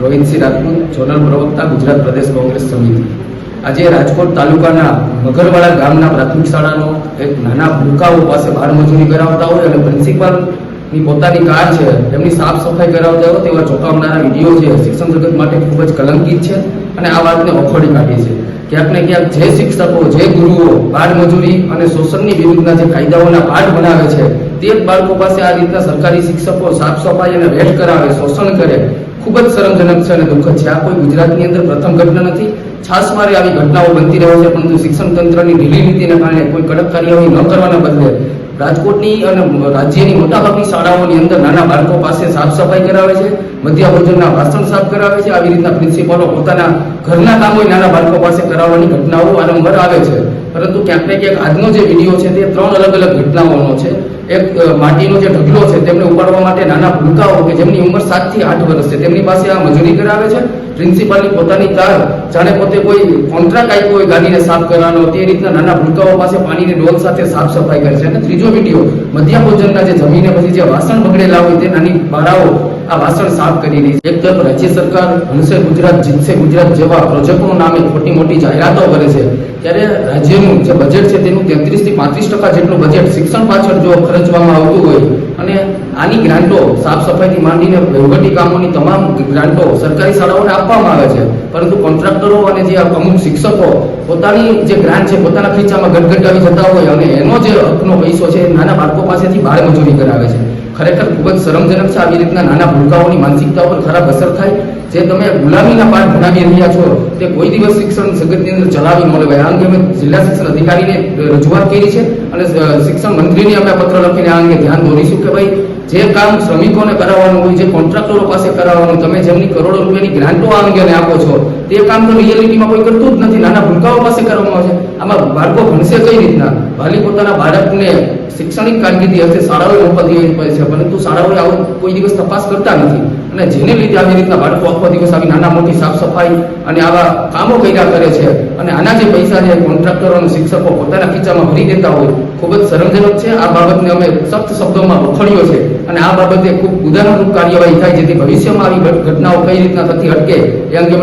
Rohitsinh Rajput, zonal પ્રવક્તા, ગુજરાત પ્રદેશ કોંગ્રેસ સમિતિ। આજે રાજકોટ તાલુકાના મગરવાડા ગામના પ્રાથમિક શાળાનો એક નાના ભૂલકાઓ પાસે બાળમજૂરી કરાવતા હોય અને પ્રિન્સિપાલની પોતાની કાર છે એમની સાફ સફાઈ કરાવતા હોય તેવા ચોંકાવનારા વિડીયો છે શિક્ષણ જગત માટે ખૂબ જ કલંકિત છે અને આ વાતને વખોડી કાઢી છે। ક્યાંક ને ક્યાંક જે શિક્ષકો, જે ગુરુઓ બાળમજૂરી અને શોષણની વિરુદ્ધના જે કાયદાઓના પાઠ બનાવે છે તે જ બાળકો પાસે આ રીતના સરકારી શિક્ષકો સાફ સફાઈ અને વેઠ કરાવે, શોષણ કરે, ખૂબ જ શરમજનક છે અને દુઃખદ છે। આ કોઈ ગુજરાતની અંદર પ્રથમ ઘટના નથી। છાસવારે આવી ઘટનાઓ બનતી રહે છે, પરંતુ શિક્ષણ તંત્રની ઢીલી નીતિને કારણે કોઈ કડક કાર્યવાહી ન કરવાના બદલે રાજકોટની અને રાજ્યની મોટાભાગની શાળાઓની અંદર નાના બાળકો પાસે સાફ સફાઈ કરાવે છે, મધ્યાહન ભોજનના વાસણ સાફ કરાવે છે। આવી રીતના પ્રિન્સિપાલો પોતાના ઘરના કામો નાના બાળકો પાસે કરાવવાની ઘટનાઓ વારંવાર આવે છે। પરંતુ ક્યાંક ને ક્યાંક આજનો જે વિડીયો છે તે 3 અલગ અલગ ઘટનાઓનો છે। એક માટીનો જે ઢગલો છે તેમને ઉપાડવા માટે નાના ભૂલકાઓ કે જેમની ઉંમર 7 થી 8 વર્ષ છે તેમની પાસે આ મજૂરી કરાવે છે। પ્રિન્સિપાલની પોતાની કાર જાણે પોતે કોઈ કોન્ટ્રાક્ટ આપ્યો હોય ગાડીને સાફ કરવાનો તે રીતના નાના ભૂલકાઓ પાસે પાણીની ડોલ સાથે સાફ સફાઈ કરે છે। અને ત્રીજો વિડીયો મધ્યાહન ભોજનના જે જમીને પછી જે વાસણ બગડેલા હોય તે નાની બાળાઓ આ વાસણ સાફ કરી રહી છે। એક તરફ રાજ્ય સરકાર હણસે ગુજરાત જીતશે ગુજરાત જેવા પ્રોજેક્ટોના નામે ખોટી મોટી જાહેરાતો કરે છે, ત્યારે રાજ્યનું જે બજેટ છે તેનું 33 થી 35% જેટલું બજેટ શિક્ષણ પાછળ જો ખર્ચવામાં આવતું હોય અને આની ગ્રાન્ટો સાફ સફાઈથી માંડીને વહીવટી કામોની તમામ ગ્રાન્ટો સરકારી શાળાઓને આપવામાં આવે છે, પરંતુ કોન્ટ્રાક્ટરો અને જે અમુક શિક્ષકો પોતાની જે ગ્રાન્ટ છે પોતાના ખીચામાં ગટગટાવી જતા હોય અને એનો જે હકનો પૈસો છે નાના બાળકો પાસેથી બાળમજૂરી કરાવે છે। ખરેખર ખૂબ જ શરમજનક છે। આવી રીતના નાના ભૂલકાઓની માનસિકતા પર ખરાબ અસર થાય। જે તમે ગુલામીના પાઠ ભણાવી રહ્યા છો તે કોઈ દિવસ શિક્ષણ જગતની અંદર ચલાવી ન લેવાય। આ અંગે અમે જિલ્લા શિક્ષણ અધિકારીને રજૂઆત કરી છે અને શિક્ષણ મંત્રીને અમે પત્ર લખીને આ અંગે ધ્યાન દોરીશું કે ભાઈ જે કામ શ્રમિકોને કરાવવાનું હોય, જે કોન્ટ્રાક્ટરો પાસે કરાવવાનું, તમે જેમની કરોડો રૂપિયાની ગ્રાન્ટો આ અંગે આપો છો તે કામ તો રિયાલિટીમાં કોઈ કરતું જ નથી, નાના ભૂલકાઓ પાસે કરવામાં આવે છે। આમાં બાળકો ભણશે કઈ રીતના? વાલી પોતાના બાળકને શૈક્ષણિક કામગીરી હશે શાળાઓએ મોકલતી હોય છે, પરંતુ શાળાઓએ આવું કોઈ દિવસ તપાસ કરતા નથી અને જેને લીધે આવી રીતના બાળકો આખો દિવસ આવી નાના મોટી સાફ સફાઈ અને આવા કામો કર્યા કરે છે અને આના જે પૈસા છે કોન્ટ્રાક્ટરો અને શિક્ષકો પોતાના ખીચામાં ભરી દેતા હોય, ખૂબ જ શરમજનક છે। આ બાબતને અમે સખ્ત શબ્દોમાં વખોડ્યો છે અને આ બાબતે ખૂબ ઉદાહરણરૂપ કાર્યવાહી થાય જેથી ભવિષ્યમાં આવી ઘટનાઓ કઈ રીતના થતી અટકે એ અંગે